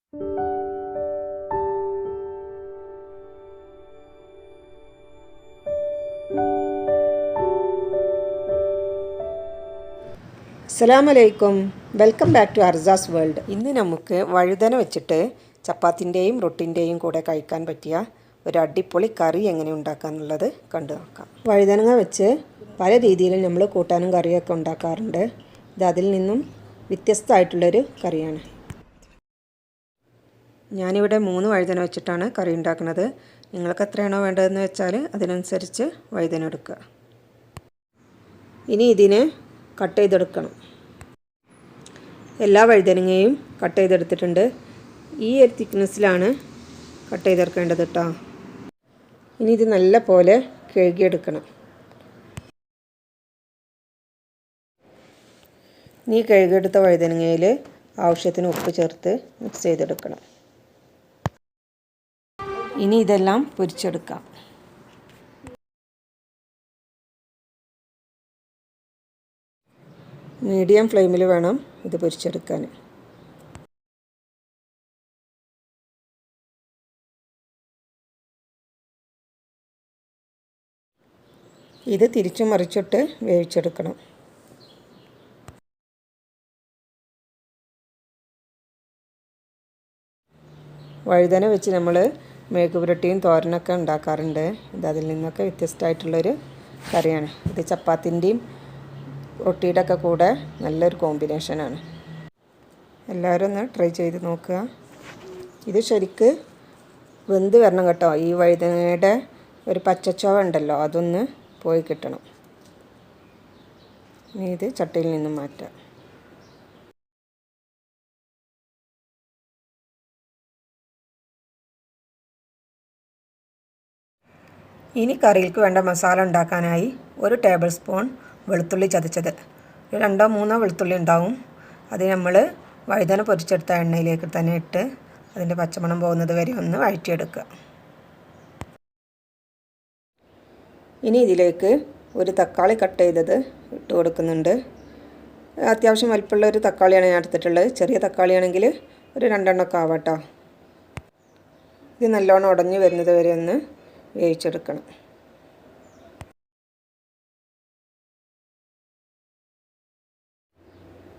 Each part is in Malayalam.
അസ്സലാമലൈക്കും, വെൽക്കം ബാക്ക് ടു അർസാസ് വേൾഡ്. ഇന്ന് നമുക്ക് വഴുതന വെച്ചിട്ട് ചപ്പാത്തിൻ്റെയും റൊട്ടിൻ്റെയും കൂടെ കഴിക്കാൻ പറ്റിയ ഒരു അടിപൊളി കറി എങ്ങനെ ഉണ്ടാക്കാമെന്നുള്ളത് കണ്ടു നോക്കാം. വഴുതനങ്ങ വെച്ച് പല രീതിയിലും നമ്മൾ കൂട്ടാനും കറിയൊക്കെ ഉണ്ടാക്കാറുണ്ട്. ഇത് അതിൽ നിന്നും വ്യത്യസ്തമായിട്ടുള്ളൊരു കറിയാണ്. ഞാനിവിടെ 3 വഴുതന വെച്ചിട്ടാണ് കറി ഉണ്ടാക്കുന്നത്. നിങ്ങൾക്ക് എത്രയാണോ വേണ്ടതെന്ന് വെച്ചാൽ അതിനനുസരിച്ച് വഴുതന എടുക്കുക. ഇനി ഇതിനെ കട്ട് ചെയ്തെടുക്കണം. എല്ലാ വഴുതനങ്ങയും കട്ട് ചെയ്തെടുത്തിട്ടുണ്ട്. ഈ ഒരു തിക്നെസ്സിലാണ് കട്ട് ചെയ്തെടുക്കേണ്ടത് കേട്ടോ. ഇനി ഇത് നല്ല പോലെ കഴുകിയെടുക്കണം. ഇനി കഴുകിയെടുത്ത വഴുതനങ്ങയിൽ ആവശ്യത്തിന് ഉപ്പ് ചേർത്ത് മിക്സ് ചെയ്തെടുക്കണം. ഇനി ഇതെല്ലാം പൊരിച്ചെടുക്കാം. മീഡിയം ഫ്ലെയിമിൽ വേണം ഇത് പൊരിച്ചെടുക്കാൻ. ഇത് തിരിച്ചു മറിച്ചിട്ട് വേവിച്ചെടുക്കണം. വഴുതന വെച്ച് നമ്മൾ മെഴുക്കുപുരട്ടിയും തോരനൊക്കെ ഉണ്ടാക്കാറുണ്ട്. ഇത് അതിൽ നിന്നൊക്കെ വ്യത്യസ്തമായിട്ടുള്ളൊരു കറിയാണ്. ഇത് ചപ്പാത്തിൻ്റെയും റൊട്ടിയുടെ ഒക്കെ കൂടെ നല്ലൊരു കോമ്പിനേഷനാണ്. എല്ലാവരും ഒന്ന് ട്രൈ ചെയ്ത് നോക്കുക. ഇത് ശരിക്ക് വെന്ത് വരണം കേട്ടോ. ഈ വഴുതനയുടെ ഒരു പച്ചച്ചോവ ഉണ്ടല്ലോ, അതൊന്ന് പോയി കിട്ടണം. ഇനി ഇത് ചട്ടിയിൽ നിന്നും മാറ്റാം. ഇനി കറിയിലേക്ക് വേണ്ട മസാല ഉണ്ടാക്കാനായി 1 ടേബിൾ സ്പൂൺ വെളുത്തുള്ളി ചതച്ചത്, 2-3 വെളുത്തുള്ളി ഉണ്ടാവും. അത് നമ്മൾ വഴുതന പൊരിച്ചെടുത്ത എണ്ണയിലേക്ക് തന്നെ ഇട്ട് അതിൻ്റെ പച്ചമണം പോകുന്നത് വരെ ഒന്ന് വഴറ്റിയെടുക്കുക. ഇനി ഇതിലേക്ക് 1 തക്കാളി കട്ട് ചെയ്തത് ഇട്ട് കൊടുക്കുന്നുണ്ട്. അത്യാവശ്യം വലിപ്പമുള്ള ഒരു തക്കാളിയാണ് ഞാൻ എടുത്തിട്ടുള്ളത്. ചെറിയ തക്കാളിയാണെങ്കിൽ ഒരു 2 എണ്ണമൊക്കെ ആവാട്ടോ. ഇത് നല്ലോണം ഉടഞ്ഞ് വരുന്നത് വരെ ഒന്ന് വേവിച്ചെടുക്കണം.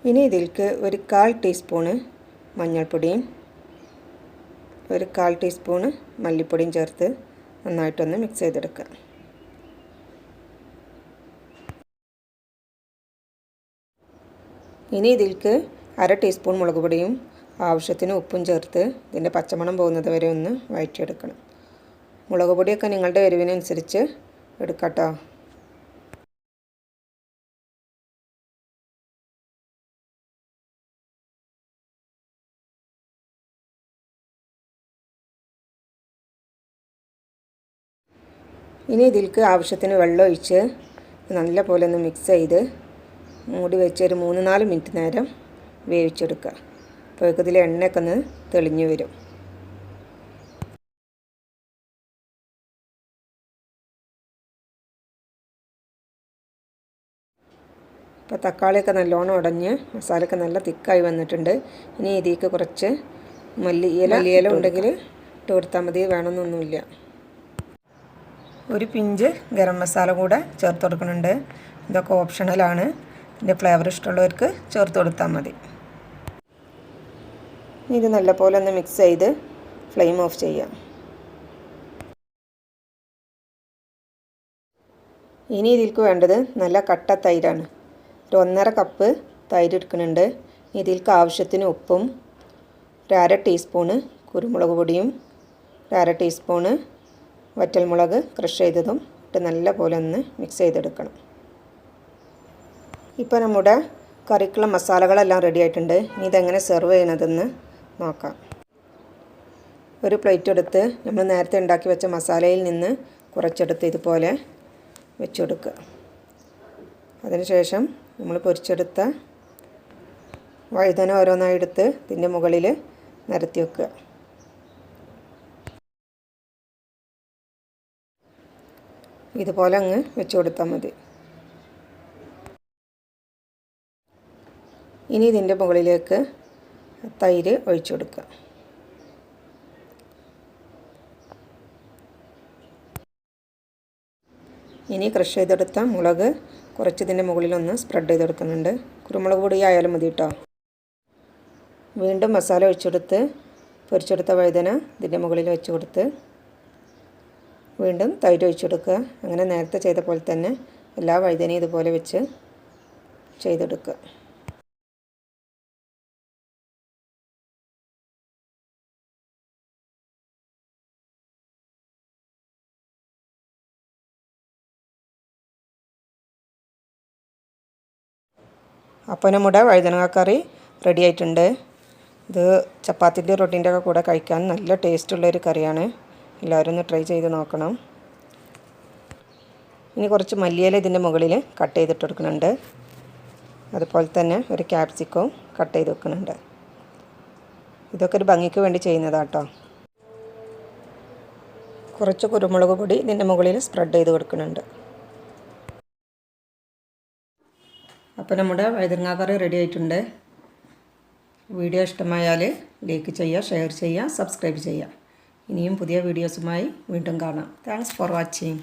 ഇനി ഇതിലേക്ക് 1/4 ടീസ്പൂണ് മഞ്ഞൾപ്പൊടിയും 1/4 ടീസ്പൂണ് മല്ലിപ്പൊടിയും ചേർത്ത് നന്നായിട്ടൊന്ന് മിക്സ് ചെയ്തെടുക്കുക. ഇനി ഇതിലേക്ക് 1/2 ടീസ്പൂൺ മുളക് പൊടിയും ആവശ്യത്തിന് ഉപ്പും ചേർത്ത് ഇതിൻ്റെ പച്ചമണം പോകുന്നത് വരെ ഒന്ന് വഴറ്റിയെടുക്കണം. മുളക് പൊടിയൊക്കെ നിങ്ങളുടെ എരിവിനനുസരിച്ച് എടുക്കാം കേട്ടോ. ഇനി ഇതിലേക്ക് ആവശ്യത്തിന് വെള്ളം ഒഴിച്ച് നല്ല പോലെ ഒന്ന് മിക്സ് ചെയ്ത് മൂടി വെച്ച് ഒരു 3-4 മിനിറ്റ് നേരം വേവിച്ചെടുക്കുക. അപ്പോഴേക്കും ഇതിൽ എണ്ണയൊക്കെ ഒന്ന് തെളിഞ്ഞു വരും. ഇപ്പോൾ തക്കാളിയൊക്കെ നല്ലോണം ഉടഞ്ഞ് മസാലയൊക്കെ നല്ല തിക്കായി വന്നിട്ടുണ്ട്. ഇനി ഇതിലേക്ക് കുറച്ച് മല്ലിയില ഉണ്ടെങ്കിൽ ഇട്ട് കൊടുത്താൽ മതി, വേണമെന്നൊന്നുമില്ല. ഒരു പിഞ്ച് ഗരം മസാല കൂടെ ചേർത്ത് കൊടുക്കുന്നുണ്ട്. ഇതൊക്കെ ഓപ്ഷണലാണ്. ഇതിൻ്റെ ഫ്ലേവർ ഇഷ്ടമുള്ളവർക്ക് ചേർത്ത് കൊടുത്താൽ മതി. ഇത് നല്ലപോലെ ഒന്ന് മിക്സ് ചെയ്ത് ഫ്ലെയിം ഓഫ് ചെയ്യാം. ഇനി ഇതിലേക്ക് വേണ്ടത് നല്ല കട്ട തൈരാണ്. ഒരു 1.5 കപ്പ് തൈര് എടുക്കുന്നുണ്ട്. ഇതിലേക്ക് ആവശ്യത്തിന് ഉപ്പും 1/2 ടീസ്പൂണ് കുരുമുളക് പൊടിയും 1/2 ടീസ്പൂണ് വറ്റൽമുളക് ക്രഷ് ചെയ്തതും ഇട്ട് നല്ല പോലെ ഒന്ന് മിക്സ് ചെയ്തെടുക്കണം. ഇപ്പോൾ നമ്മുടെ കറിക്കുള്ള മസാലകളെല്ലാം റെഡി ആയിട്ടുണ്ട്. ഇനി ഇതെങ്ങനെ സെർവ് ചെയ്യണതെന്ന് നോക്കാം. ഒരു പ്ലേറ്റ് എടുത്ത് നമ്മൾ നേരത്തെ ഉണ്ടാക്കി വെച്ച മസാലയിൽ നിന്ന് കുറച്ചെടുത്ത് ഇതുപോലെ വെച്ച് കൊടുക്കുക. അതിനുശേഷം നമ്മൾ പൊരിച്ചെടുത്ത വഴുതന ഓരോന്നായി എടുത്ത് ഇതിൻ്റെ മുകളിൽ നിരത്തി വെക്കുക. ഇതുപോലെ അങ്ങ് വെച്ച് കൊടുത്താൽ മതി. ഇനി ഇതിൻ്റെ മുകളിലേക്ക് തൈര് ഒഴിച്ചു കൊടുക്കുക. ഇനി ക്രഷ് ചെയ്തെടുത്ത മുളക് കുറച്ച് ഇതിൻ്റെ മുകളിലൊന്ന് സ്പ്രെഡ് ചെയ്ത് കൊടുക്കുന്നുണ്ട്. കുരുമുളക് പൊടി ആയാലും മതി കേട്ടോ. വീണ്ടും മസാല ഒഴിച്ചെടുത്ത് പൊരിച്ചെടുത്ത വഴുതന ഇതിൻ്റെ മുകളിൽ വെച്ച് കൊടുത്ത് വീണ്ടും തൈര് ഒഴിച്ചെടുക്കുക. അങ്ങനെ നേരത്തെ ചെയ്ത പോലെ തന്നെ എല്ലാ വഴുതനയും ഇതുപോലെ വെച്ച് ചെയ്തെടുക്കുക. അപ്പോൾ നമ്മുടെ വഴുതനങ്ങ കറി റെഡി ആയിട്ടുണ്ട്. ഇത് ചപ്പാത്തിൻ്റെ റൊട്ടീൻ്റെ ഒക്കെ കൂടെ കഴിക്കാൻ നല്ല ടേസ്റ്റുള്ളൊരു കറിയാണ്. എല്ലാവരും ഒന്ന് ട്രൈ ചെയ്ത് നോക്കണം. ഇനി കുറച്ച് മല്ലിയില ഇതിൻ്റെ മുകളിൽ കട്ട് ചെയ്തിട്ട് കൊടുക്കുന്നുണ്ട്. അതുപോലെ തന്നെ ഒരു ക്യാപ്സിക്കവും കട്ട് ചെയ്ത് വെക്കുന്നുണ്ട്. ഇതൊക്കെ ഒരു ഭംഗിക്ക് വേണ്ടി ചെയ്യുന്നതാണ് കേട്ടോ. കുറച്ച് കുരുമുളക് പൊടി ഇതിൻ്റെ മുകളിൽ സ്പ്രെഡ് ചെയ്ത് കൊടുക്കുന്നുണ്ട്. അപ്പോൾ നമ്മുടെ വഴുതനങ്ങ കറി റെഡി ആയിട്ടുണ്ട്. വീഡിയോ ഇഷ്ടമായാൽ ലൈക്ക് ചെയ്യുക, ഷെയർ ചെയ്യുക, സബ്സ്ക്രൈബ് ചെയ്യുക. ഇനിയും പുതിയ വീഡിയോസുമായി വീണ്ടും കാണാം. Thanks for watching.